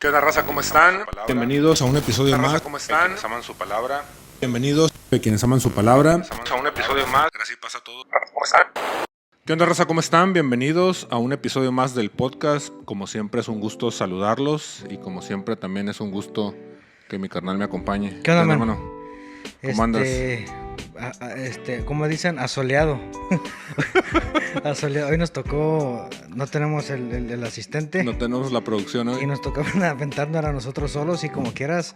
¿Qué onda, raza? ¿Cómo están? Bienvenidos a un episodio más. ¿Cómo están? Quienes aman su palabra. Bienvenidos a quienes aman su palabra. A un episodio más. Así pasa todo. ¿Cómo están? ¿Qué onda, raza? ¿Cómo están? Bienvenidos a un episodio más del podcast. Como siempre es un gusto saludarlos y como siempre también es un gusto que mi carnal me acompañe. ¿Qué onda, hermano? ¿Cómo andas? Como dicen, asoleado. Asoleado. Hoy nos tocó, no tenemos el asistente. No tenemos la producción hoy. Y nos tocó aventarnos a nosotros solos y como quieras.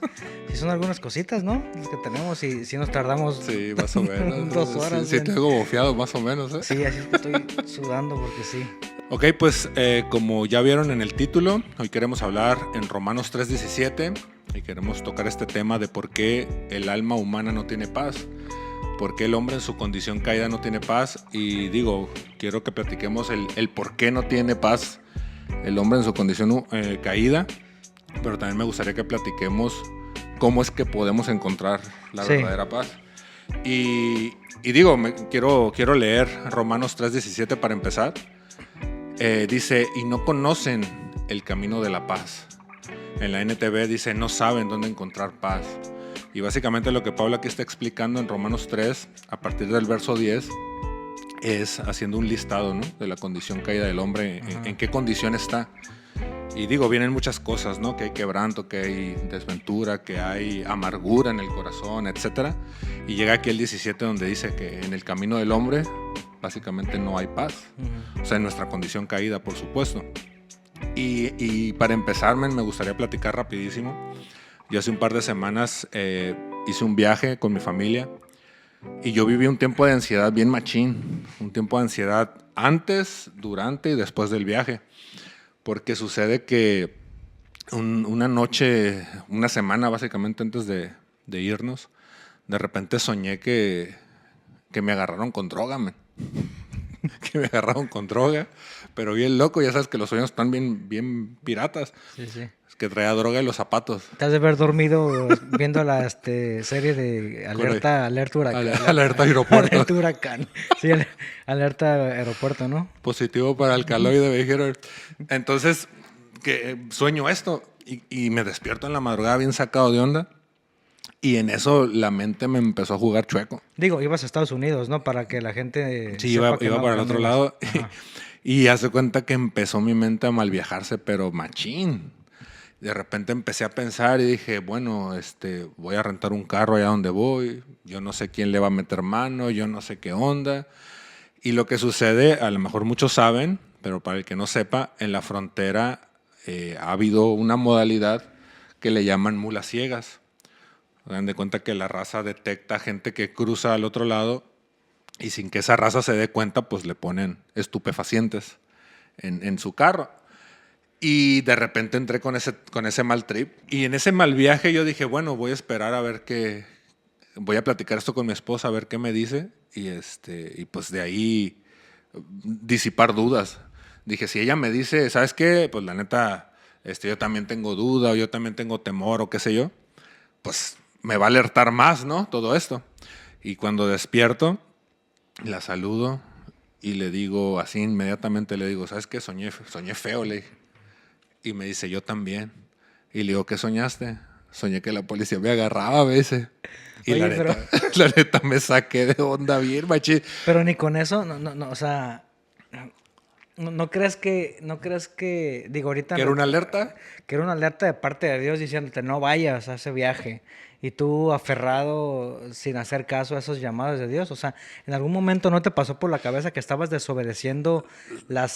Si son algunas cositas, ¿no? Las que tenemos y si nos tardamos. Sí, más o menos. 2 horas. Sí, te hago bofeado más o menos, ¿eh? Sí, así es que estoy sudando porque sí. Ok, pues como ya vieron en el título, hoy queremos hablar en Romanos 3:17 y queremos tocar este tema de por qué el alma humana no tiene paz, por qué el hombre en su condición caída no tiene paz. Y digo, quiero que platiquemos el por qué no tiene paz el hombre en su condición caída, pero también me gustaría que platiquemos cómo es que podemos encontrar la verdadera paz. Y digo, quiero leer Romanos 3:17 para empezar. Dice, y no conocen el camino de la paz. En la NTV dice, no saben dónde encontrar paz. Y básicamente lo que Pablo aquí está explicando en Romanos 3, a partir del verso 10, es haciendo un listado, ¿no?, de la condición caída del hombre, en qué condición está. Y digo, vienen muchas cosas, ¿no? Que hay quebranto, que hay desventura, que hay amargura en el corazón, etc. Y llega aquí el 17 donde dice que en el camino del hombre básicamente no hay paz. O sea, en nuestra condición caída, por supuesto. Y para empezar, me gustaría platicar rapidísimo. Yo hace un par de semanas hice un viaje con mi familia y yo viví un tiempo de ansiedad bien machín. Un tiempo de ansiedad antes, durante y después del viaje. Porque sucede que una noche, una semana básicamente antes de irnos, de repente soñé que me agarraron con droga, man. Que me agarraron con droga, pero bien loco, ya sabes que los sueños están bien piratas. Sí, sí. Es que traía droga en los zapatos. Te has de haber dormido viendo la serie de Alerta Huracán. Alerta Aeropuerto. Alerta Huracán. Sí, Alerta Aeropuerto, ¿no? Positivo para alcaloide, me dijeron. Entonces, sueño esto y me despierto en la madrugada bien sacado de onda. Y en eso la mente me empezó a jugar chueco. Digo, ibas a Estados Unidos, ¿no? Para que la gente... Sí, iba para el otro lado. Y hace cuenta que empezó mi mente a malviajarse, pero machín. De repente empecé a pensar y dije, bueno, voy a rentar un carro allá donde voy. Yo no sé quién le va a meter mano, yo no sé qué onda. Y lo que sucede, a lo mejor muchos saben, pero para el que no sepa, en la frontera ha habido una modalidad que le llaman mulas ciegas. Dan de cuenta que la raza detecta gente que cruza al otro lado y sin que esa raza se dé cuenta, pues le ponen estupefacientes en su carro. Y de repente entré con ese mal trip. Y en ese mal viaje yo dije, bueno, voy a esperar a ver qué... Voy a platicar esto con mi esposa, a ver qué me dice. Y pues de ahí disipar dudas. Dije, si ella me dice, ¿sabes qué? Pues la neta, yo también tengo duda o yo también tengo temor o qué sé yo. Pues me va a alertar más, ¿no? Todo esto. Y cuando despierto, la saludo y le digo, así inmediatamente le digo, ¿sabes qué? Soñé feo, le dije. Y me dice, yo también. Y le digo, ¿qué soñaste? Soñé que la policía me agarraba a veces. Y oye, la neta me saqué de onda bien, machín. Pero ni con eso, no, o sea... ¿No crees que, digo, ahorita... ¿Que era una alerta? Que era una alerta de parte de Dios diciéndote, no vayas a ese viaje. Y tú aferrado, sin hacer caso a esos llamados de Dios. O sea, ¿en algún momento no te pasó por la cabeza que estabas desobedeciendo las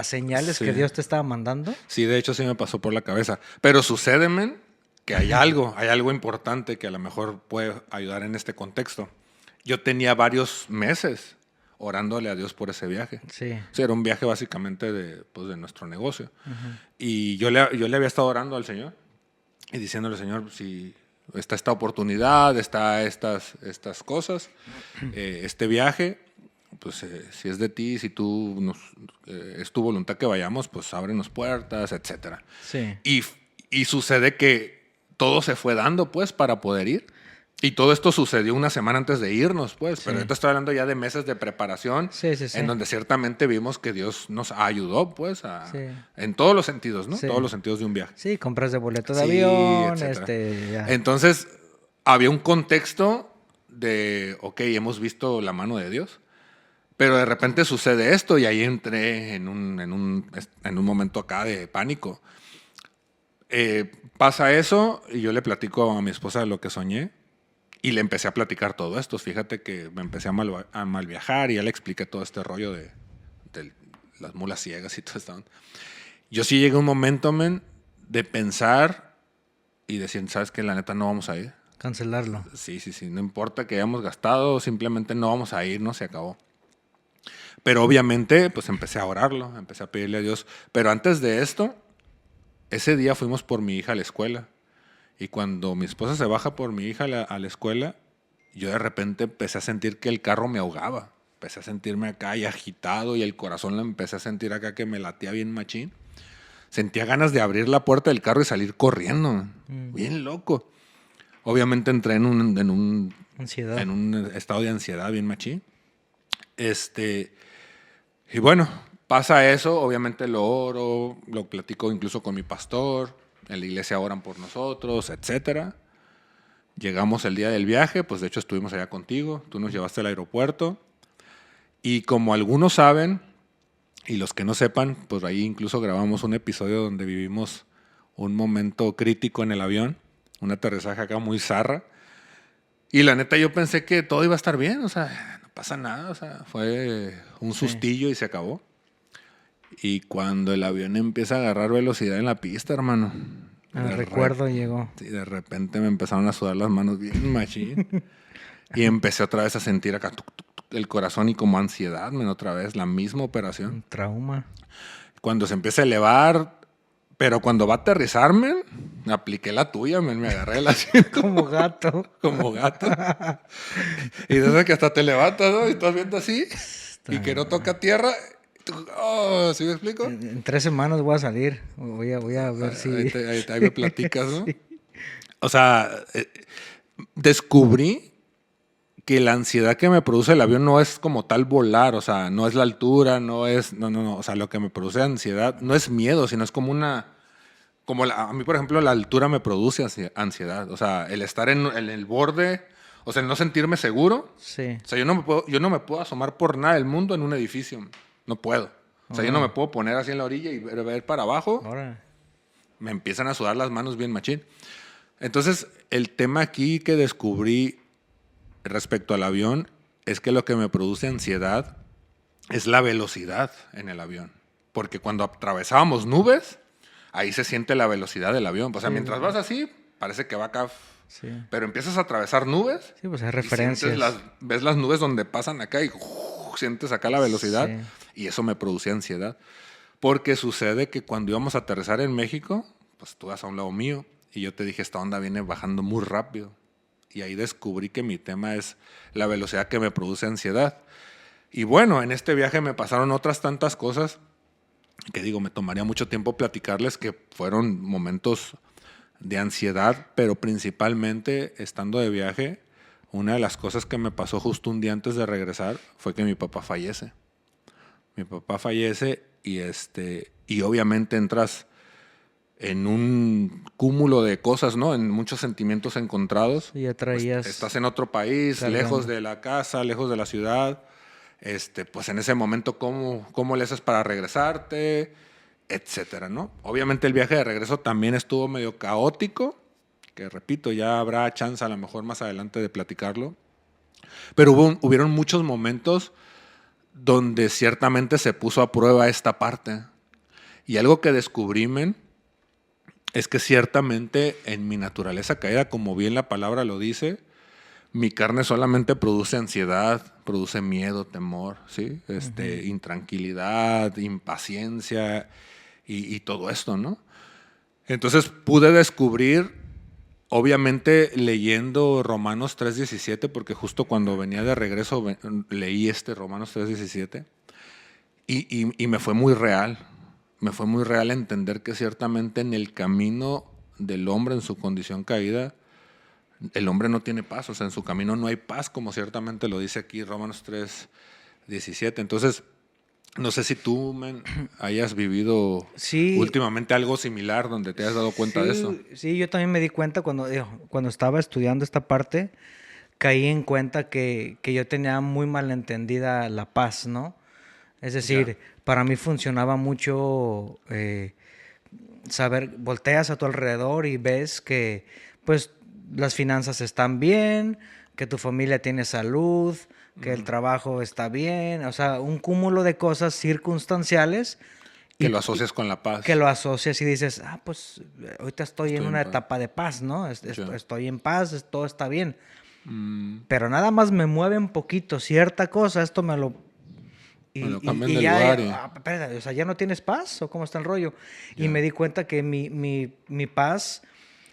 señales que Dios te estaba mandando? Sí, de hecho sí me pasó por la cabeza. Pero sucede, men, que hay algo importante que a lo mejor puede ayudar en este contexto. Yo tenía varios meses orándole a Dios por ese viaje. Sí. O sea, era un viaje básicamente de nuestro negocio. Y yo le había estado orando al Señor y diciéndole, Señor, si está esta oportunidad, está estas cosas, este viaje, pues si es de ti, si tú es tu voluntad que vayamos, pues ábrenos puertas, etc. Sí. Y sucede que todo se fue dando, pues, para poder ir. Y todo esto sucedió una semana antes de irnos, pues. Pero Sí. ahorita estoy hablando ya de meses de preparación, Sí. en donde ciertamente vimos que Dios nos ayudó, pues, Sí. en todos los sentidos, ¿no? Sí. Todos los sentidos de un viaje. Sí, compras de boleto de Sí, avión, etcétera. ya. Entonces, había un contexto de, ok, hemos visto la mano de Dios, pero de repente sucede esto y ahí entré en un momento acá de pánico. Pasa eso y yo le platico a mi esposa lo que soñé y le empecé a platicar todo esto. Fíjate que me empecé a mal viajar y ya le expliqué todo este rollo de las mulas ciegas y todo esto. Yo sí llegué a un momento, men, de pensar y decir, ¿sabes qué? La neta no vamos a ir. Cancelarlo. Sí, no importa que hayamos gastado, simplemente no vamos a ir, no se acabó. Pero obviamente, pues empecé a orarlo, empecé a pedirle a Dios. Pero antes de esto, ese día fuimos por mi hija a la escuela. Y cuando mi esposa se baja por mi hija a la escuela, yo de repente empecé a sentir que el carro me ahogaba. Empecé a sentirme acá y agitado y el corazón lo empecé a sentir acá que me latía bien machín. Sentía ganas de abrir la puerta del carro y salir corriendo. Bien loco. Obviamente entré en un Ansiedad. en un estado de ansiedad bien machín. Y bueno, pasa eso, obviamente lo oro, lo platico incluso con mi pastor, en la iglesia oran por nosotros, etcétera. Llegamos el día del viaje, pues de hecho estuvimos allá contigo, tú nos llevaste al aeropuerto. Y como algunos saben, y los que no sepan, pues ahí incluso grabamos un episodio donde vivimos un momento crítico en el avión, un aterrizaje acá muy zarra. Y la neta yo pensé que todo iba a estar bien, o sea, no pasa nada, o sea, fue un sustillo y se acabó. Y cuando el avión empieza a agarrar velocidad en la pista, hermano. El recuerdo llegó. Sí, de repente me empezaron a sudar las manos bien machín. Y empecé otra vez a sentir acá el corazón y como ansiedad, otra vez, la misma operación. Un trauma. Cuando se empieza a elevar, pero cuando va a aterrizarme, apliqué la tuya, me agarré el asiento. Como gato. Como gato. Y desde que hasta te levantas, ¿no? Y estás viendo así, y que no toca tierra. Oh, ¿sí me explico? En 3 semanas voy a salir. Voy a ver si... Ahí me platicas, ¿no? Sí. O sea, descubrí que la ansiedad que me produce el avión no es como tal volar, o sea, no es la altura, no, o sea, lo que me produce ansiedad no es miedo, sino es como a mí, por ejemplo, la altura me produce ansiedad, o sea, el estar en el borde, o sea, el no sentirme seguro. Sí. O sea, yo no me puedo asomar por nada del mundo en un edificio, no puedo. O sea, yo no me puedo poner así en la orilla y ver para abajo. Ahora. Me empiezan a sudar las manos bien machín. Entonces, el tema aquí que descubrí respecto al avión es que lo que me produce ansiedad es la velocidad en el avión. Porque cuando atravesábamos nubes, ahí se siente la velocidad del avión. O sea, mientras vas así, parece que va acá. Sí. Pero empiezas a atravesar nubes. Sí, pues hay referencias. Ves las nubes donde pasan acá y sientes acá la velocidad. Sí. Y eso me producía ansiedad. Porque sucede que cuando íbamos a aterrizar en México, pues tú vas a un lado mío y yo te dije, esta onda viene bajando muy rápido. Y ahí descubrí que mi tema es la velocidad que me produce ansiedad. Y bueno, en este viaje me pasaron otras tantas cosas que digo, me tomaría mucho tiempo platicarles, que fueron momentos de ansiedad, pero principalmente estando de viaje, una de las cosas que me pasó justo un día antes de regresar fue que mi papá fallece. Mi papá fallece y obviamente entras en un cúmulo de cosas, ¿no? En muchos sentimientos encontrados. Y ya traías... Pues, estás en otro país, cargando. lejos de la casa, lejos de la ciudad. Pues en ese momento, ¿cómo le haces para regresarte? Etcétera, ¿no? Obviamente el viaje de regreso también estuvo medio caótico, que repito, ya habrá chance a lo mejor más adelante de platicarlo. Pero hubieron muchos momentos donde ciertamente se puso a prueba esta parte. Y algo que descubrí, men, es que ciertamente en mi naturaleza caída, como bien la palabra lo dice, mi carne solamente produce ansiedad, produce miedo, temor, ¿sí? Intranquilidad, impaciencia y todo esto, ¿no? Entonces pude descubrir, obviamente leyendo Romanos 3:17, porque justo cuando venía de regreso leí Romanos 3:17 y me fue muy real. Me fue muy real entender que ciertamente en el camino del hombre en su condición caída, el hombre no tiene paz, o sea, en su camino no hay paz, como ciertamente lo dice aquí Romanos 3:17. Entonces, no sé si tú, hayas vivido Sí, últimamente algo similar donde te hayas dado cuenta de eso. sí, yo también me di cuenta cuando estaba estudiando esta parte, caí en cuenta que yo tenía muy mal entendida la paz, ¿no? Es decir, para mí funcionaba mucho saber, volteas a tu alrededor y ves que pues las finanzas están bien, que tu familia tiene salud, que el trabajo está bien, o sea, un cúmulo de cosas circunstanciales Que y, lo y asocias con la que paz. lo asocias y dices, pues ahorita estoy en Estoy en una paz. etapa de paz, ¿no? Ya. Estoy en paz, todo está bien. Mm, Pero nada más me mueve un poquito cierta cosa, esto me lo me y, lo y- cambian y de ya, lugar y espérate, o sea, ¿ya no tienes paz o cómo está el rollo? Y me ya. di cuenta que mi paz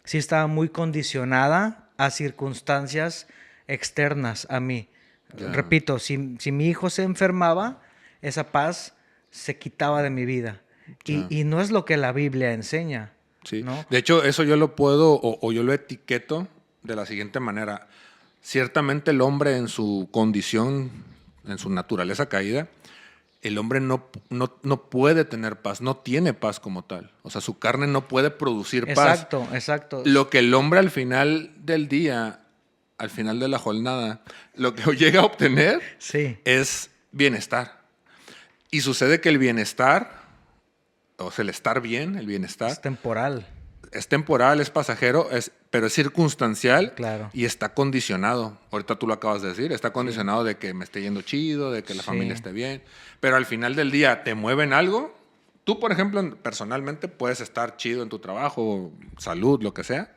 sí estaba muy condicionada a circunstancias externas a mí. Ya. Repito, si mi hijo se enfermaba, esa paz se quitaba de mi vida. Ya. Y no es lo que la Biblia enseña, Sí. ¿no? De hecho, eso yo lo puedo o yo lo etiqueto de la siguiente manera. Ciertamente el hombre en su condición, en su naturaleza caída, el hombre no puede tener paz, no tiene paz como tal. O sea, su carne no puede producir paz. Exacto, exacto. Lo que el hombre al final del día, al final de la jornada, lo que llega a obtener Sí, es bienestar. Y sucede que el bienestar, o sea, el estar bien, el es bienestar, temporal, es temporal, es pasajero, pero es circunstancial claro. y está condicionado. Ahorita tú lo acabas de decir, está Sí, condicionado de que me esté yendo chido, de que la familia sí. esté bien. Pero al final del día te mueven algo. Tú, por ejemplo, personalmente puedes estar chido en tu trabajo, salud, lo que sea,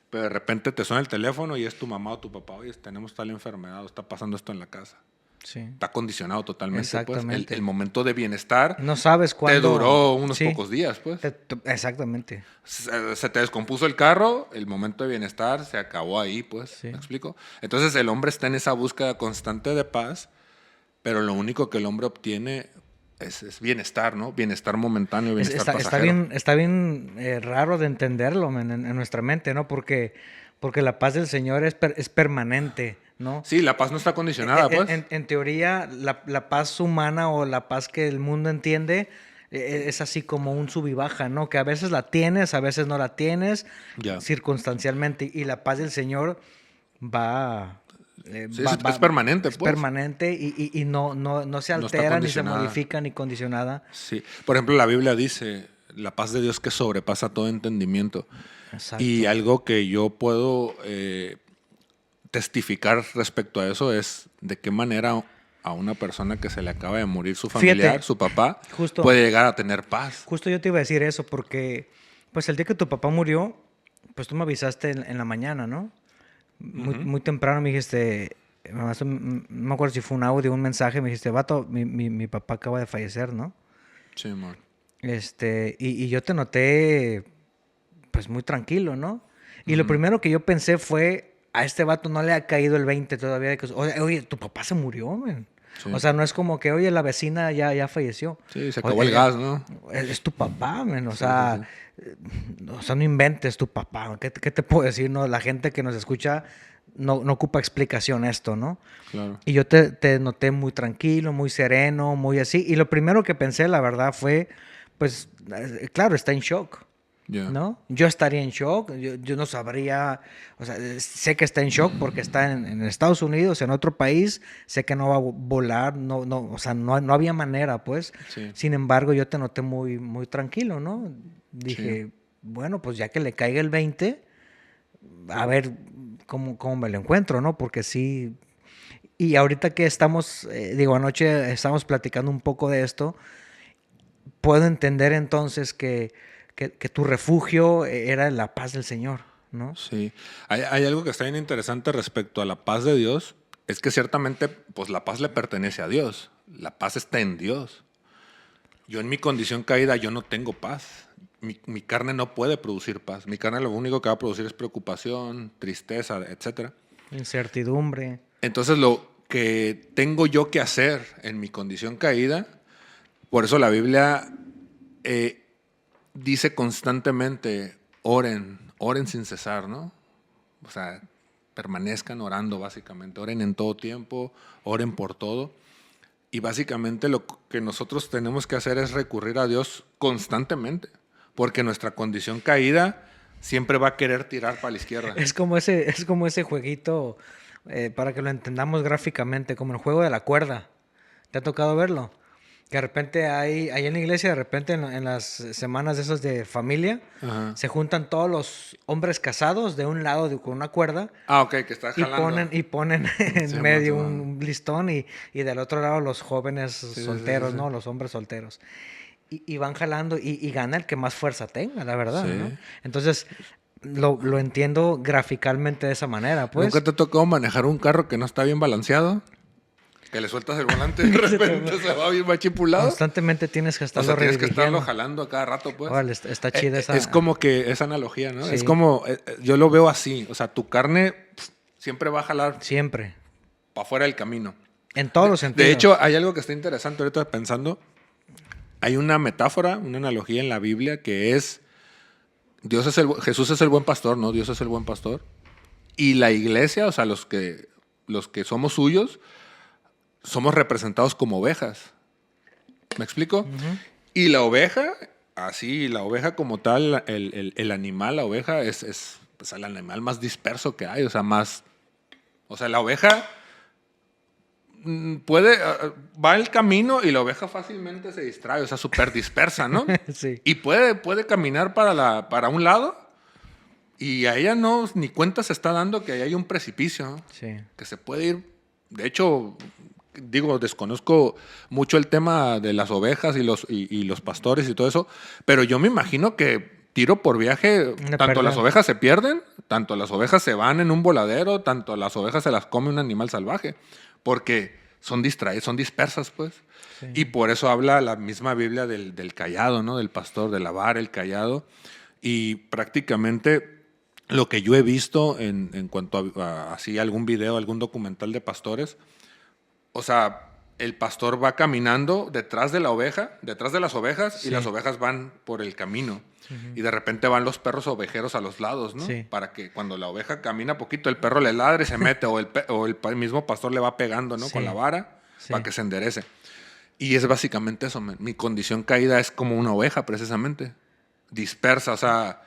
pero de repente te suena el teléfono y es tu mamá o tu papá, oye, tenemos tal enfermedad o está pasando esto en la casa. Sí, Está condicionado totalmente, pues. El exactamente. momento de bienestar No sabes te cuándo. duró unos Sí, pocos días, pues. exactamente. Se te descompuso el carro, el momento de bienestar se acabó ahí, pues. Sí. ¿Me explico? Entonces el hombre está en esa búsqueda constante de paz, pero lo único que el hombre obtiene es bienestar, ¿no? Bienestar momentáneo, bienestar pasajero. Está bien raro de entenderlo en nuestra mente, ¿no? Porque la paz del Señor es permanente, ¿no? Sí, la paz no está condicionada, pues. En teoría, la paz humana o la paz que el mundo entiende es así como un sub y baja, ¿no? Que a veces la tienes, a veces no la tienes, Ya. circunstancialmente. Y la paz del Señor va, Sí, es permanente, es pues. permanente y no se No está altera, ni se condicionada. modifica, ni condicionada. Sí. Por ejemplo, la Biblia dice, la paz de Dios que sobrepasa todo entendimiento. Y Exacto. algo que yo puedo testificar respecto a eso es de qué manera a una persona que se le acaba de morir su familiar, Fíjate, su papá, justo, puede llegar a tener paz. justo yo te iba a decir eso, porque pues el día que tu papá murió, pues tú me avisaste en la mañana, ¿no? Muy temprano me dijiste, no me acuerdo si fue un audio, un mensaje, me dijiste, vato, mi papá acaba de fallecer, ¿no? Sí, amor. Y yo te noté, pues muy tranquilo, ¿no? Y lo primero que yo pensé fue, a este vato no le ha caído el 20 todavía de que, oye, tu papá se murió, man. Sí. O sea, no es como que, oye, la vecina ya falleció. Sí, se Oye, acabó el gas, ¿no? es tu papá, man. Sí, O sea, no inventes tu papá. ¿Qué te puedo decir? No? La gente que nos escucha no ocupa explicación esto, ¿no? claro. Y yo te noté muy tranquilo, muy sereno, muy así. Y lo primero que pensé, la verdad, fue, pues, claro, está en shock. Ya. ¿No? Yo estaría en shock, yo no sabría, o sea, sé que está en shock porque está en Estados Unidos, en otro país, sé que no va a volar, o sea, no había manera, pues. Sí. Sin embargo, yo te noté muy, muy tranquilo, ¿no? Dije, bueno, pues ya que le caiga el 20, a ver cómo me lo encuentro, ¿no? Porque sí, y ahorita que estamos, anoche estamos platicando un poco de esto, puedo entender entonces que tu refugio era la paz del Señor, ¿no? Sí. Hay algo que está bien interesante respecto a la paz de Dios. Es que ciertamente, pues la paz le pertenece a Dios. La paz está en Dios. Yo en mi condición caída, yo no tengo paz. Mi carne no puede producir paz. Mi carne lo único que va a producir es preocupación, tristeza, etc. Incertidumbre. Entonces lo que tengo yo que hacer en mi condición caída, por eso la Biblia dice constantemente, oren sin cesar, ¿no? O sea, permanezcan orando básicamente, oren en todo tiempo, oren por todo. Y básicamente lo que nosotros tenemos que hacer es recurrir a Dios constantemente, porque nuestra condición caída siempre va a querer tirar para la izquierda. Es como ese jueguito, para que lo entendamos gráficamente, como el juego de la cuerda. ¿Te ha tocado verlo? Que de repente ahí en la iglesia, de repente en las semanas de esas de familia, Ajá. se juntan todos los hombres casados de un lado con una cuerda Ok, que está jalando. y ponen en Sí, medio man. un listón y del otro lado los jóvenes solteros, sí. ¿no? Los hombres solteros. Y van jalando y gana el que más fuerza tenga, la verdad, Sí. ¿no? Entonces, lo entiendo graficalmente de esa manera, pues. ¿Nunca te ha tocado manejar un carro que no está bien balanceado? Que le sueltas el volante y de repente se va bien machipulado. Constantemente tienes que O estarlo sea, tienes que estarlo redirigiendo. jalando a cada rato, pues. Órale, está chida esa. Es como que esa analogía, ¿no? Sí. Es como, yo lo veo así. O sea, tu carne siempre va a jalar Siempre. para afuera del camino. En todos los sentidos. De hecho, hay algo que está interesante ahorita pensando. Hay una metáfora, una analogía en la Biblia que es Jesús es el buen pastor, ¿no? Dios es el buen pastor. Y la iglesia, o sea, los que somos suyos, somos representados como ovejas. ¿Me explico? Ujú. Y la oveja, así, la oveja como tal, el animal, la oveja es pues, el animal más disperso que hay, o sea, la oveja va el camino y la oveja fácilmente se distrae, o sea, súper dispersa, ¿no? Sí. Y puede caminar para un lado y a ella no, ni cuenta se está dando que ahí hay un precipicio, ¿no? Sí. Que se puede ir. De hecho, desconozco mucho el tema de las ovejas y los pastores y todo eso, pero yo me imagino que tiro por viaje, Una tanto pérdida. las ovejas se pierden, tanto las ovejas se van en un voladero, tanto las ovejas se las come un animal salvaje, porque son distraídas, son dispersas, pues. Sí. Y por eso habla la misma Biblia del cayado, ¿no? Del pastor, de lavar el cayado. Y prácticamente lo que yo he visto en cuanto a así algún video, algún documental de pastores, o sea, el pastor va caminando detrás de la oveja, detrás de las ovejas, Sí. y las ovejas van por el camino. Y de repente van los perros ovejeros a los lados, ¿no? Sí. Para que cuando la oveja camina poquito, el perro le ladre y se mete, o el mismo pastor le va pegando, ¿no? Sí. Con la vara, Sí. para que se enderece. Y es básicamente eso, man. Mi condición caída es como una oveja, precisamente. Dispersa, o sea,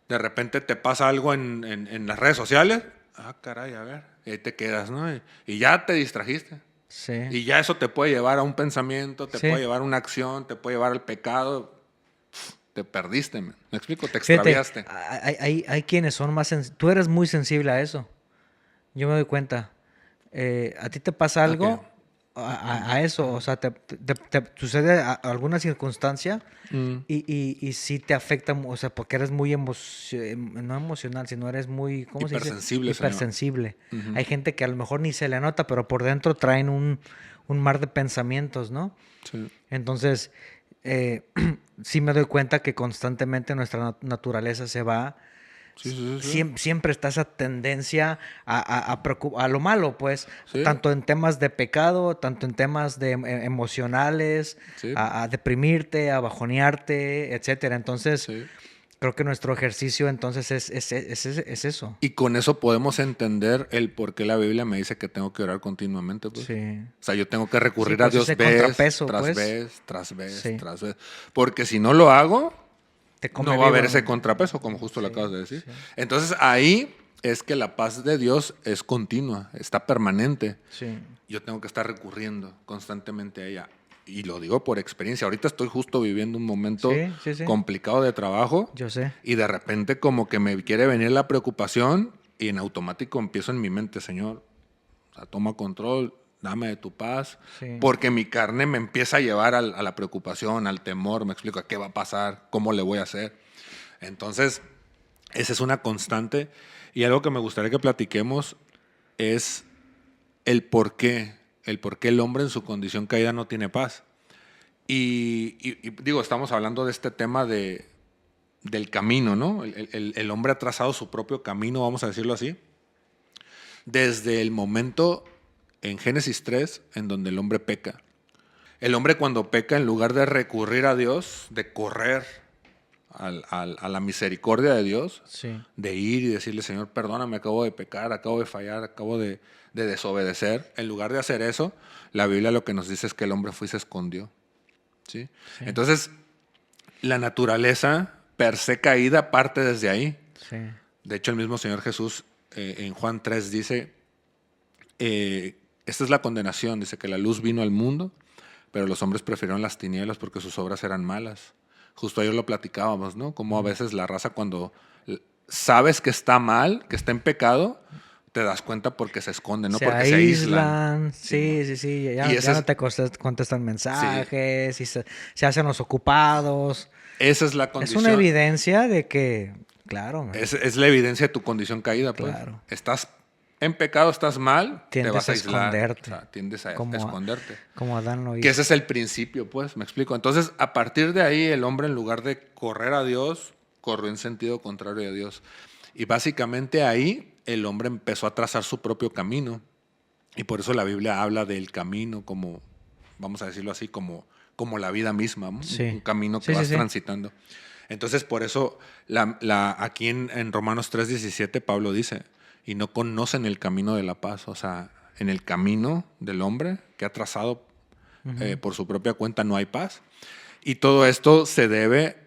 de repente te pasa algo en las redes sociales. Ah, caray, a ver. Y ahí te quedas, ¿no? Y ya te distrajiste. Sí. Y ya eso te puede llevar a un pensamiento, te Sí. puede llevar a una acción, te puede llevar al pecado. Te perdiste, man. ¿Me explico? Te Fíjate, extraviaste. hay quienes son más tú eres muy sensible a eso. Yo me doy cuenta. ¿A ti te pasa algo a eso? O sea, te sucede alguna circunstancia y sí te afecta, o sea, porque eres muy no emocional, sino eres muy, ¿cómo se dice? Hipersensible, señor. Hipersensible. Hay gente que a lo mejor ni se le nota, pero por dentro traen un mar de pensamientos, ¿no? Sí. Entonces, sí me doy cuenta que constantemente nuestra naturaleza se va. Sí. Siempre está esa tendencia a lo malo, pues, Sí. tanto en temas de pecado, tanto en temas de emocionales, Sí. a deprimirte, a bajonearte, etcétera. Entonces, Sí. creo que nuestro ejercicio entonces es eso. Y con eso podemos entender el por qué la Biblia me dice que tengo que orar continuamente. Pues. Sí. O sea, yo tengo que recurrir Sí, a pues Dios ese vez contrapeso, tras pues. vez, tras vez, Sí. tras vez. Porque si no lo hago, Te come no va a haber vivo. ese contrapeso, como justo lo Sí, acabas de decir. sí. Entonces ahí es que la paz de Dios es continua, está permanente. Sí. Yo tengo que estar recurriendo constantemente a ella. Y lo digo por experiencia. Ahorita estoy justo viviendo un momento Sí. complicado de trabajo. Yo sé. Y de repente como que me quiere venir la preocupación y en automático empiezo en mi mente, Señor, o sea, toma control, dame de tu paz. Sí. Porque mi carne me empieza a llevar a la preocupación, al temor, me explico, a qué va a pasar, cómo le voy a hacer. Entonces, esa es una constante. Y algo que me gustaría que platiquemos es el por qué el hombre en su condición caída no tiene paz. Y digo, estamos hablando de este tema del camino, ¿no? El hombre ha trazado su propio camino, vamos a decirlo así, desde el momento en Génesis 3 en donde el hombre peca. El hombre cuando peca, en lugar de recurrir a Dios, de correr a la misericordia de Dios, Sí. de ir y decirle, Señor, perdóname, acabo de pecar, acabo de fallar, acabo de desobedecer. En lugar de hacer eso, la Biblia lo que nos dice es que el hombre fue y se escondió. ¿Sí? Sí. Entonces, la naturaleza per se caída parte desde ahí. Sí. De hecho, el mismo Señor Jesús en Juan 3 dice, esta es la condenación, dice que la luz vino al mundo, pero los hombres prefirieron las tinieblas porque sus obras eran malas. Justo ayer lo platicábamos, ¿no? Como a veces la raza cuando sabes que está mal, que está en pecado, te das cuenta porque se esconden, ¿no? Se Porque se aíslan. Sí, sí, sí. Ya, Y ya ese no es- te contestan mensajes y se hacen los ocupados. Esa es la Es condición. una evidencia de que, claro, man, Es la evidencia de tu condición caída, pues. Claro. Estás en pecado, estás mal, Tiendes te vas a a aislar. esconderte. O sea, tiendes a Como a- esconderte. como Adán lo Que hizo. ese es el principio, pues, me explico. Entonces, a partir de ahí, el hombre, en lugar de correr a Dios, corrió en sentido contrario a Dios. Y básicamente ahí, el hombre empezó a trazar su propio camino. Y por eso la Biblia habla del camino como, vamos a decirlo así, como la vida misma, ¿no? Sí. Un camino que Sí, sí, vas sí. transitando. Entonces, por eso, aquí en Romanos 3:17, Pablo dice, y no conocen el camino de la paz. O sea, en el camino del hombre que ha trazado por su propia cuenta no hay paz. Y todo esto se debe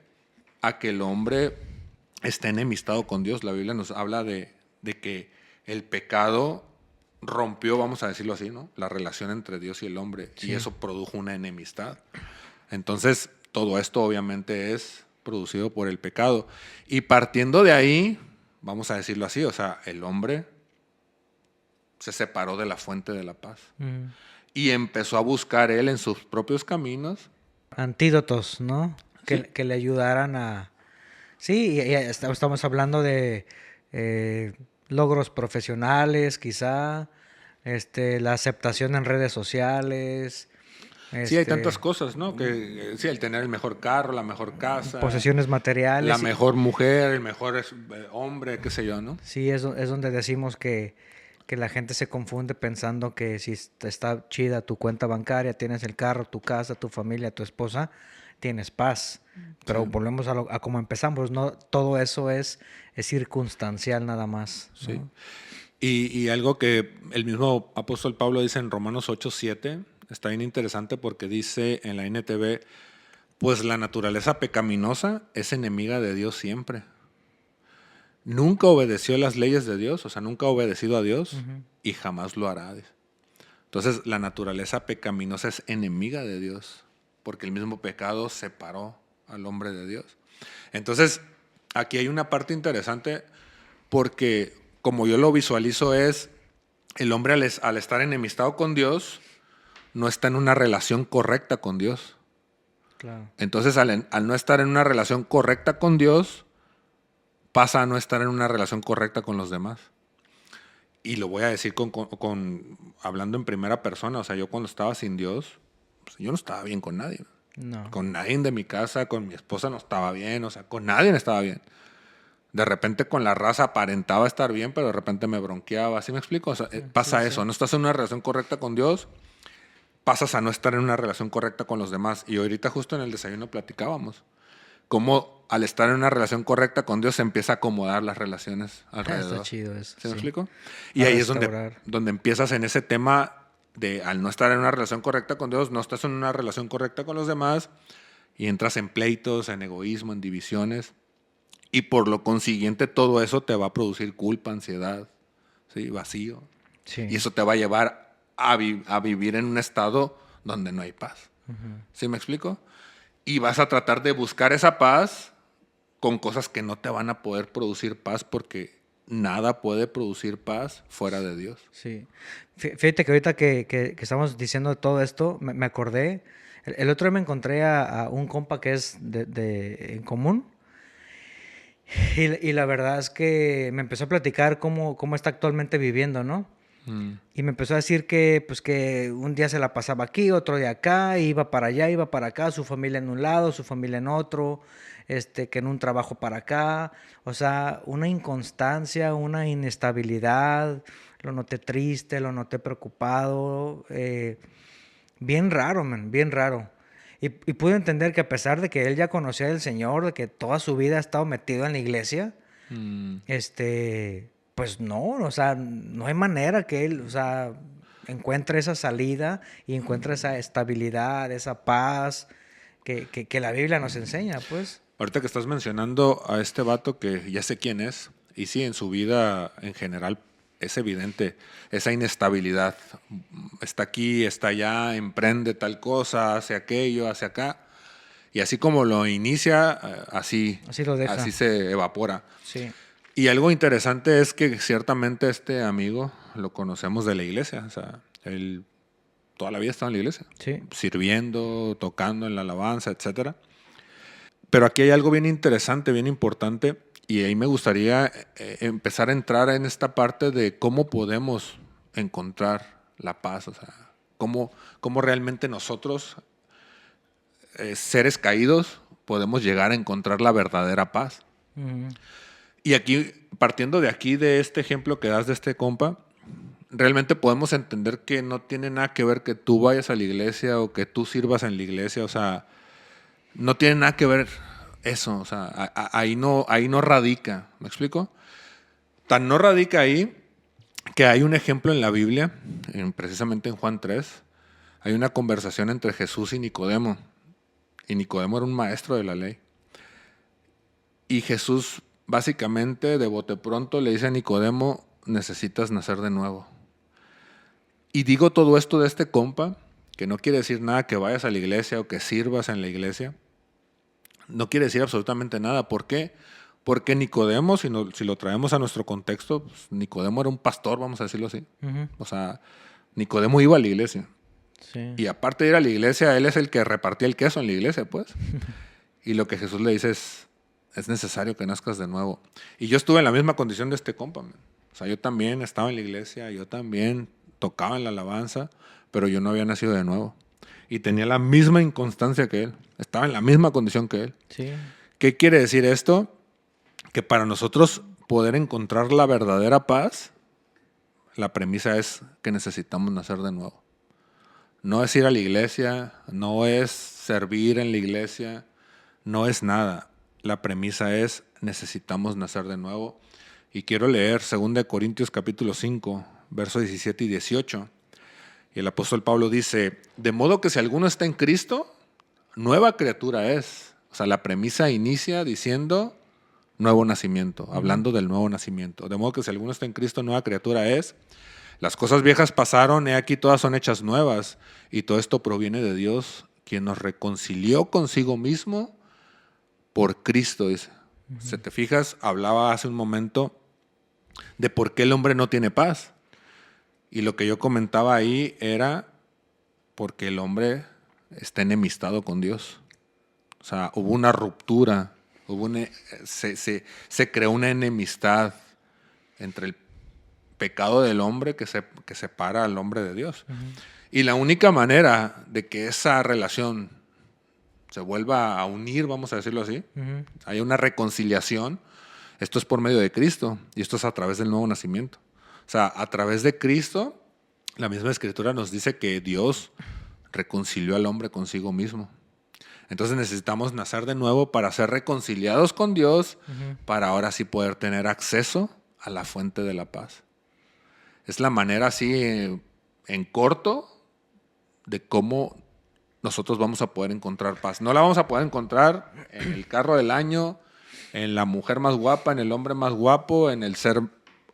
a que el hombre está enemistado con Dios. La Biblia nos habla de que el pecado rompió, vamos a decirlo así, ¿no? La relación entre Dios y el hombre. Sí. Y eso produjo una enemistad. Entonces, todo esto obviamente es producido por el pecado. Y partiendo de ahí, vamos a decirlo así, o sea, el hombre se separó de la fuente de la paz. Mm. Y empezó a buscar él en sus propios caminos. Antídotos, ¿no? Sí. Que le ayudaran a... Sí, ya estamos hablando de logros profesionales, quizá, la aceptación en redes sociales, Sí, hay tantas cosas, ¿no? Que sí, el tener el mejor carro, la mejor casa, posesiones materiales. la mejor mujer, el mejor hombre, qué sé yo, ¿no? Sí, es donde decimos que la gente se confunde pensando que si está chida tu cuenta bancaria, tienes el carro, tu casa, tu familia, tu esposa, tienes paz. Pero volvemos a como empezamos, ¿no? Todo eso es circunstancial nada más, ¿no? Sí. Y algo que el mismo apóstol Pablo dice en Romanos 8:7, está bien interesante porque dice en la NTV, pues la naturaleza pecaminosa es enemiga de Dios siempre. Nunca obedeció las leyes de Dios, o sea, nunca ha obedecido a Dios y jamás lo hará. Dice. Entonces, la naturaleza pecaminosa es enemiga de Dios, porque el mismo pecado separó al hombre de Dios. Entonces, aquí hay una parte interesante porque, como yo lo visualizo, es el hombre al estar enemistado con Dios, no está en una relación correcta con Dios. Claro. Entonces, al no estar en una relación correcta con Dios, pasa a no estar en una relación correcta con los demás. Y lo voy a decir hablando en primera persona. O sea, yo cuando estaba sin Dios, pues, yo no estaba bien con nadie. No. Con nadie de mi casa, con mi esposa no estaba bien. O sea, con nadie estaba bien. De repente con la raza aparentaba estar bien, pero de repente me bronqueaba. ¿Sí me explico? O sea, pasa eso. No estás en una relación correcta con Dios, pasas a no estar en una relación correcta con los demás. Y ahorita justo en el desayuno platicábamos cómo al estar en una relación correcta con Dios se empieza a acomodar las relaciones alrededor. Está chido eso. ¿Sí me sí. explico? Y A ahí es restaurar. donde empiezas en ese tema de al no estar en una relación correcta con Dios, no estás en una relación correcta con los demás y entras en pleitos, en egoísmo, en divisiones. Y por lo consiguiente todo eso te va a producir culpa, ansiedad, ¿sí? Vacío. Sí. Y eso te va a llevar a vivir en un estado donde no hay paz. ¿Sí me explico? Y vas a tratar de buscar esa paz con cosas que no te van a poder producir paz porque nada puede producir paz fuera de Dios. Sí. Fíjate que ahorita que estamos diciendo todo esto, me acordé. El otro día me encontré a un compa que es en común. Y la verdad es que me empezó a platicar cómo está actualmente viviendo, ¿no? Y me empezó a decir que, pues, que un día se la pasaba aquí, otro día acá, iba para allá, iba para acá, su familia en un lado, su familia en otro, que en un trabajo para acá. O sea, una inconstancia, una inestabilidad. Lo noté triste, lo noté preocupado. Bien raro, man, bien raro. Y pude entender que a pesar de que él ya conocía al Señor, de que toda su vida ha estado metido en la iglesia, pues no, o sea, no hay manera que él, o sea, encuentre esa salida y encuentre esa estabilidad, esa paz que la Biblia nos enseña, pues. Ahorita que estás mencionando a este vato que ya sé quién es, y sí, en su vida en general es evidente esa inestabilidad. Está aquí, está allá, emprende tal cosa, hace aquello, hace acá. Y así como lo inicia, Así lo deja. así se evapora. Sí. Y algo interesante es que ciertamente este amigo lo conocemos de la iglesia. O sea, él toda la vida estaba en la iglesia, Sí. sirviendo, tocando en la alabanza, etcétera. Pero aquí hay algo bien interesante, bien importante, y ahí me gustaría empezar a entrar en esta parte de cómo podemos encontrar la paz, o sea, cómo realmente nosotros, seres caídos, podemos llegar a encontrar la verdadera paz. Ujú. Y aquí, partiendo de aquí, de este ejemplo que das de este compa, realmente podemos entender que no tiene nada que ver que tú vayas a la iglesia o que tú sirvas en la iglesia, o sea, no tiene nada que ver eso, o sea, ahí no radica, ¿me explico? Tan no radica ahí que hay un ejemplo en la Biblia, precisamente en Juan 3, hay una conversación entre Jesús y Nicodemo era un maestro de la ley. Y Jesús básicamente de bote pronto le dice a Nicodemo, necesitas nacer de nuevo. Y digo todo esto de este compa, que no quiere decir nada que vayas a la iglesia o que sirvas en la iglesia. No quiere decir absolutamente nada. ¿Por qué? Porque Nicodemo, si lo traemos a nuestro contexto, pues Nicodemo era un pastor, vamos a decirlo así. Ujú. O sea, Nicodemo iba a la iglesia. Sí. Y aparte de ir a la iglesia, él es el que repartía el queso en la iglesia, pues. Y lo que Jesús le dice es necesario que nazcas de nuevo. Y yo estuve en la misma condición de este compa, man. O sea, yo también estaba en la iglesia, yo también tocaba en la alabanza, pero yo no había nacido de nuevo. Y tenía la misma inconstancia que él. Estaba en la misma condición que él. Sí. ¿Qué quiere decir esto? Que para nosotros poder encontrar la verdadera paz, la premisa es que necesitamos nacer de nuevo. No es ir a la iglesia, no es servir en la iglesia, no es nada. La premisa es necesitamos nacer de nuevo. Y quiero leer 2 Corintios capítulo 5, versos 17 y 18. Y el apóstol Pablo dice, de modo que si alguno está en Cristo, nueva criatura es. O sea, la premisa inicia diciendo nuevo nacimiento, hablando del nuevo nacimiento. De modo que si alguno está en Cristo, nueva criatura es. Las cosas viejas pasaron, he aquí todas son hechas nuevas. Y todo esto proviene de Dios, quien nos reconcilió consigo mismo por Cristo, dice. Si te fijas, hablaba hace un momento de por qué el hombre no tiene paz. Y lo que yo comentaba ahí era porque el hombre está enemistado con Dios. O sea, hubo una ruptura, se creó una enemistad entre el pecado del hombre que separa al hombre de Dios. Uh-huh. Y la única manera de que esa relación se vuelva a unir, vamos a decirlo así, uh-huh, haya una reconciliación, esto es por medio de Cristo y esto es a través del nuevo nacimiento. O sea, a través de Cristo, la misma Escritura nos dice que Dios reconcilió al hombre consigo mismo. Entonces necesitamos nacer de nuevo para ser reconciliados con Dios, uh-huh, para ahora sí poder tener acceso a la fuente de la paz. Es la manera así, en corto, de cómo nosotros vamos a poder encontrar paz. No la vamos a poder encontrar en el carro del año, en la mujer más guapa, en el hombre más guapo, en el ser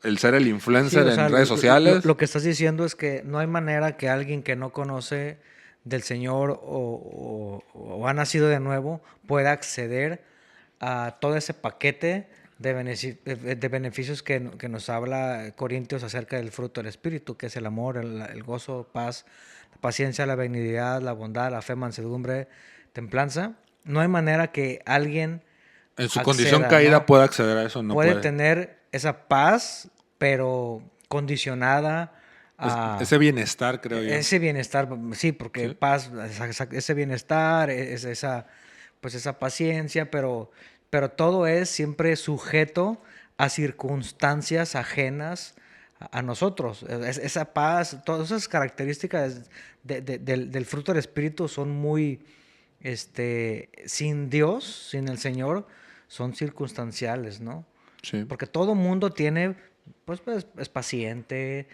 el influencer, sí, en redes sociales. Lo que estás diciendo es que no hay manera que alguien que no conoce del Señor o ha nacido de nuevo pueda acceder a todo ese paquete de beneficios que nos habla Corintios acerca del fruto del Espíritu, que es el amor, el gozo, paz, la paciencia, la benignidad, la bondad, la fe, mansedumbre, templanza. No hay manera que alguien en su condición caída, ¿no?, pueda acceder a eso. No puede tener esa paz, pero condicionada a ese bienestar, creo yo. Ese bienestar, sí, porque sí, paz, ese bienestar, esa paciencia, pero todo es siempre sujeto a circunstancias ajenas a nosotros. Esa paz, todas esas características del fruto del Espíritu son muy, sin Dios, sin el Señor, son circunstanciales, ¿no? Sí. Porque todo mundo tiene, pues es paciente,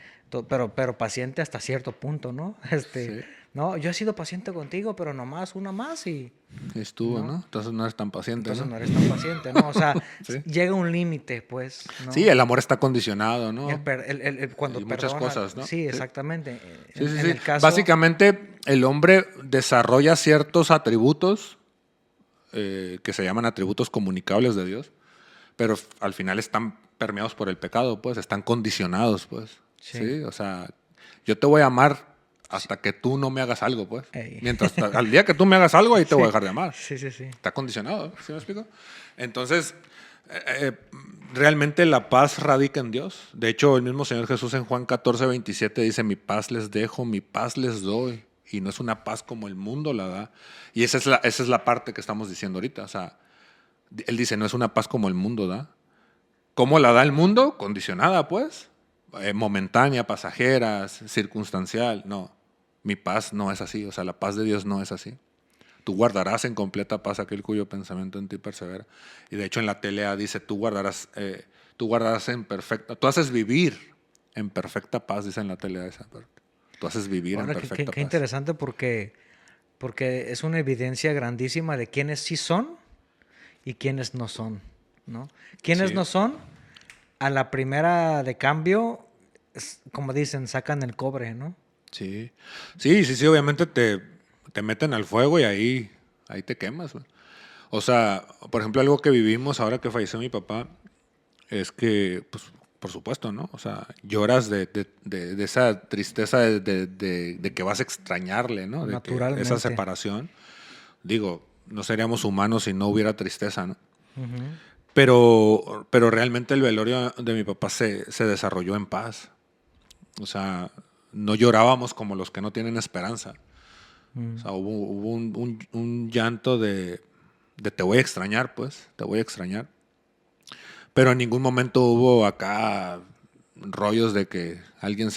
pero paciente hasta cierto punto, ¿no? Sí. No, yo he sido paciente contigo, pero nomás una más y Estuvo, no. ¿no? Entonces no eres tan paciente, Entonces ¿no? no eres tan paciente, ¿no? O sea, Sí. llega un límite, pues, ¿no? Sí, el amor está condicionado, ¿no? Cuando Y muchas perdona, cosas, ¿no? sí, Sí. exactamente. Sí, sí, En sí. el caso, Básicamente, el hombre desarrolla ciertos atributos que se llaman atributos comunicables de Dios, pero al final están permeados por el pecado, pues, están condicionados, pues. sí, Sí, o sea, yo te voy a amar hasta que tú no me hagas algo, pues. ey. Al día que tú me hagas algo, ahí te voy a Sí, dejar de amar. sí, sí, sí. Está condicionado, ¿sí me explico? Entonces, realmente la paz radica en Dios. De hecho, el mismo Señor Jesús en Juan 14:27 dice, mi paz les dejo, mi paz les doy. Y no es una paz como el mundo la da. Y esa es la parte que estamos diciendo ahorita. O sea, él dice, no es una paz como el mundo da. ¿Cómo la da el mundo? Condicionada, pues. Momentánea, pasajera, circunstancial. No, mi paz no es así. O sea, la paz de Dios no es así. Tú guardarás en completa paz aquel cuyo pensamiento en ti persevera. Y de hecho en la TLA dice, tú guardarás en perfecta, tú haces vivir en perfecta paz, dice en la TLA esa parte. Tú haces vivir en Ahora, perfecta qué paz. interesante porque es una evidencia grandísima de quiénes sí son y quiénes no son, ¿no? Quiénes Sí, no son, a la primera de cambio, como dicen, sacan el cobre, ¿no? sí. Sí, sí, sí, obviamente te meten al fuego y ahí te quemas, güey. O sea, por ejemplo, algo que vivimos ahora que falleció mi papá es que, pues, por supuesto, ¿no? O sea, lloras de esa tristeza de que vas a extrañarle, ¿no? De que esa Naturalmente. separación. Digo, no seríamos humanos si no hubiera tristeza, ¿no? Ujú. Pero realmente el velorio de mi papá se desarrolló en paz. O sea, no llorábamos como los que no tienen esperanza. O sea, hubo un llanto de te voy a extrañar, pues, te voy a extrañar. Pero en ningún momento hubo acá rollos de que alguien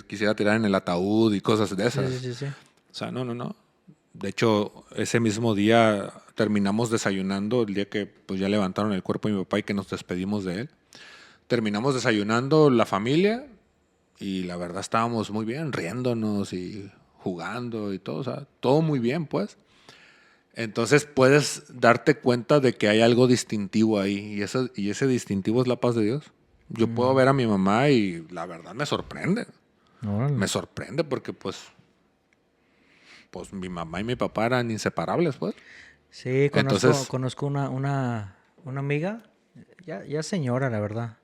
quisiera tirar en el ataúd y cosas de Sí, sí, esas. sí, sí. O sea, no, no, no. De hecho, ese mismo día terminamos desayunando, el día que pues, ya levantaron el cuerpo de mi papá y que nos despedimos de él. Terminamos desayunando la familia y la verdad estábamos muy bien, riéndonos y jugando y todo. O sea, todo muy bien, pues. Entonces puedes darte cuenta de que hay algo distintivo ahí y ese distintivo es la paz de Dios. Yo puedo ver a mi mamá y la verdad me sorprende. Órale. Me sorprende porque pues mi mamá y mi papá eran inseparables, pues. Sí, Entonces, conozco una amiga, ya señora, la verdad.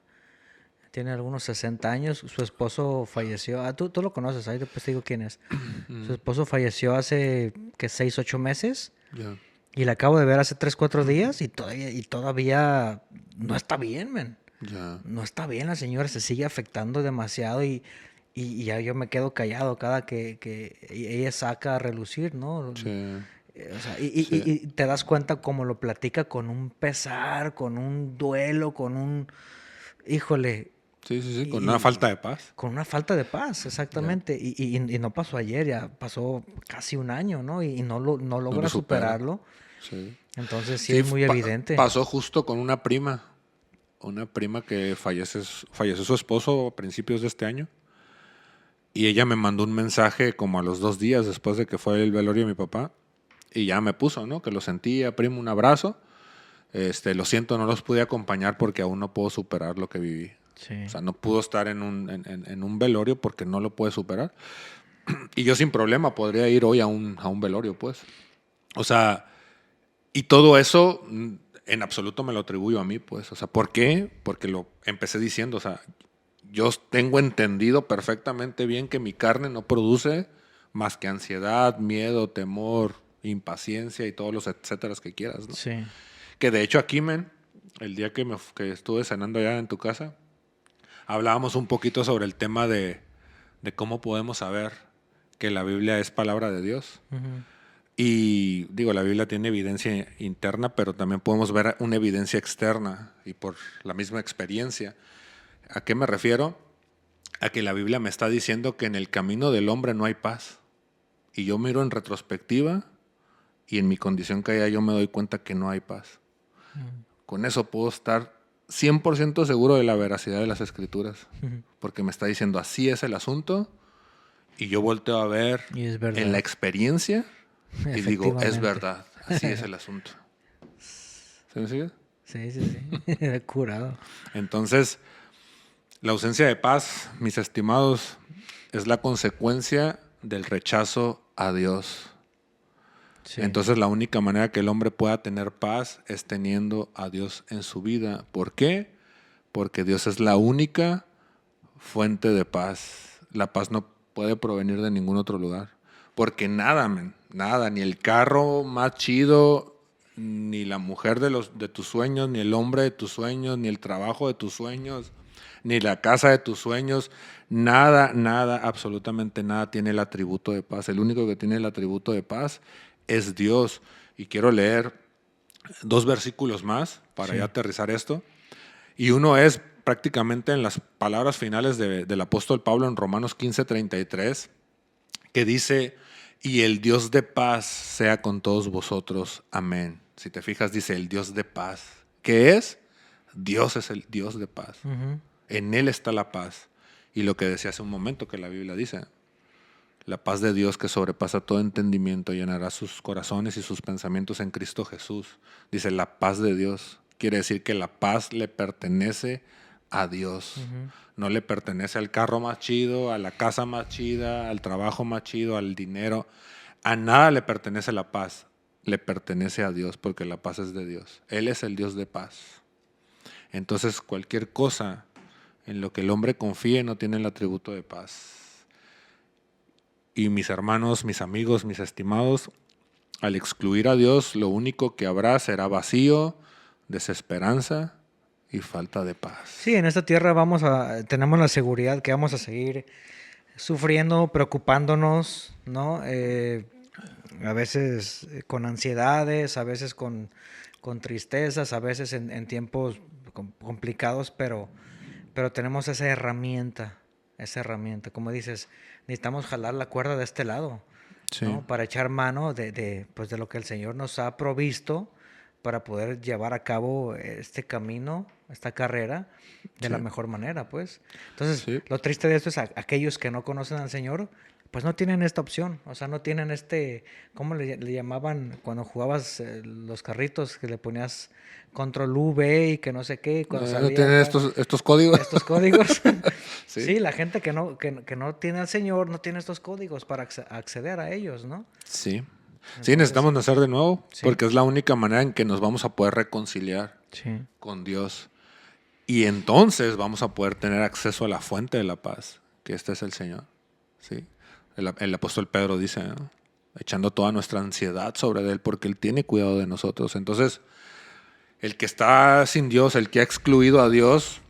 Tiene algunos 60 años. Su esposo falleció. Tú lo conoces, ahí después te digo quién es. Su esposo falleció hace, que 6, 8 meses. ya, Y la acabo de ver hace 3, 4 días y todavía no está bien, men. ya, No está bien, la señora se sigue afectando demasiado y ya yo me quedo callado cada que ella saca a relucir, ¿no? sí, O sea, sí, y te das cuenta cómo lo platica con un pesar, con un duelo, con un... Híjole, sí, sí, sí, con una y falta de paz. con una falta de paz, Ya, exactamente. Y no pasó ayer, ya pasó casi un año, ¿no? Y no no lo logra supera. superarlo. Sí, Entonces sí sí es muy evidente. pasó justo con una prima que falleció su esposo a principios de este año. Y ella me mandó un mensaje como a los 2 días después de que fue el velorio de mi papá. Y ya me puso, ¿no? Que lo sentía, primo, un abrazo. Lo siento, no los pude acompañar porque aún no puedo superar lo que viví. O Sí. sea, no pudo estar en un velorio porque no lo puede superar. Y yo sin problema podría ir hoy a un velorio, pues. O sea, y todo eso en absoluto me lo atribuyo a mí, pues. O sea, ¿por qué? Porque lo empecé diciendo, o sea, yo tengo entendido perfectamente bien que mi carne no produce más que ansiedad, miedo, temor, impaciencia y todos los etcéteras que quieras, ¿no? Sí. Que de hecho aquí, men, el día que estuve cenando allá en tu casa, hablábamos un poquito sobre el tema de cómo podemos saber que la Biblia es palabra de Dios. Ujú. Y digo, la Biblia tiene evidencia interna, pero también podemos ver una evidencia externa y por la misma experiencia. ¿A qué me refiero? A que la Biblia me está diciendo que en el camino del hombre no hay paz. Y yo miro en retrospectiva y en mi condición caída yo me doy cuenta que no hay paz. Con eso puedo estar 100% seguro de la veracidad de las Escrituras, porque me está diciendo así es el asunto, y yo volteo a ver Y es verdad. en la experiencia y digo, es Efectivamente. verdad, así es el asunto. ¿Se me sigue? Sí. Curado. Entonces, la ausencia de paz, mis estimados, es la consecuencia del rechazo a Dios. Sí. Entonces, la única manera que el hombre pueda tener paz es teniendo a Dios en su vida. ¿Por qué? Porque Dios es la única fuente de paz. La paz no puede provenir de ningún otro lugar. Porque nada, nada, ni el carro más chido, ni la mujer de tus sueños, ni el hombre de tus sueños, ni el trabajo de tus sueños, ni la casa de tus sueños, nada, absolutamente nada tiene el atributo de paz. El único que tiene el atributo de paz es Dios. Y quiero leer 2 versículos más para ya aterrizar esto. Y uno es prácticamente en las palabras finales del apóstol Pablo en Romanos 15:33, que dice, y el Dios de paz sea con todos vosotros. Amén. Si te fijas, dice el Dios de paz. ¿Qué es? Dios es el Dios de paz. En Él está la paz. Y lo que decía hace un momento que la Biblia dice, la paz de Dios que sobrepasa todo entendimiento llenará sus corazones y sus pensamientos en Cristo Jesús. Dice la paz de Dios. Quiere decir que la paz le pertenece a Dios. No le pertenece al carro más chido, a la casa más chida, al trabajo más chido, al dinero. A nada le pertenece la paz. Le pertenece a Dios porque la paz es de Dios. Él es el Dios de paz. Entonces cualquier cosa en lo que el hombre confíe no tiene el atributo de paz. Y mis hermanos, mis amigos, mis estimados, al excluir a Dios, lo único que habrá será vacío, desesperanza y falta de paz. Sí, en esta tierra tenemos la seguridad que vamos a seguir sufriendo, preocupándonos, ¿no? A veces con ansiedades, a veces con tristezas, a veces en tiempos complicados, pero tenemos esa herramienta, como dices, necesitamos jalar la cuerda de este lado, Sí. ¿no? Para echar mano pues de lo que el Señor nos ha provisto para poder llevar a cabo este camino, esta carrera, de la mejor manera, pues. Entonces, lo triste de esto es aquellos que no conocen al Señor, pues no tienen esta opción, o sea, no tienen ¿cómo le llamaban cuando jugabas los carritos, que le ponías control V y que no sé qué? Cuando ¿No tienen estos códigos? Estos códigos. Sí. Sí, la gente que no tiene al Señor no tiene estos códigos para acceder a ellos, ¿no? Sí. Entonces, Sí, necesitamos nacer de nuevo, sí. porque es la única manera en que nos vamos a poder reconciliar Sí. con Dios. Y entonces vamos a poder tener acceso a la fuente de la paz, que este es el Señor. ¿Sí? El apóstol Pedro dice, ¿no? Echando toda nuestra ansiedad sobre Él, porque Él tiene cuidado de nosotros. Entonces, el que está sin Dios, el que ha excluido a Dios,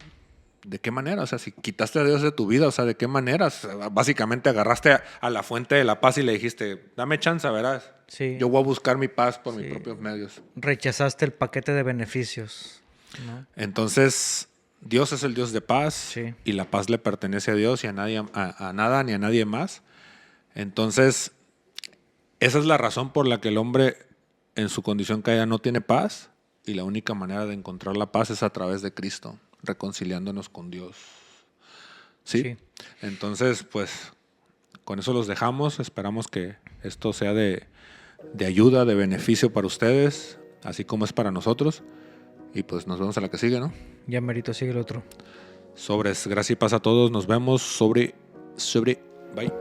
¿de qué manera? O sea, si quitaste a Dios de tu vida, o sea, ¿de qué manera? O sea, básicamente agarraste a la fuente de la paz y le dijiste, dame chance, verás. Sí. Yo voy a buscar mi paz por Sí. mis propios medios. Rechazaste el paquete de beneficios, ¿no? Entonces, Dios es el Dios de paz, Sí. y la paz le pertenece a Dios y a nada ni a nadie más. Entonces, esa es la razón por la que el hombre en su condición caída no tiene paz, y la única manera de encontrar la paz es a través de Cristo, reconciliándonos con Dios. ¿Sí? Sí. Entonces, pues, con eso los dejamos. Esperamos que esto sea de ayuda, de beneficio para ustedes, así como es para nosotros. Y pues nos vemos a la que sigue, ¿no? Ya merito sigue el otro. Sobres. Gracias y paz a todos. Nos vemos. Bye.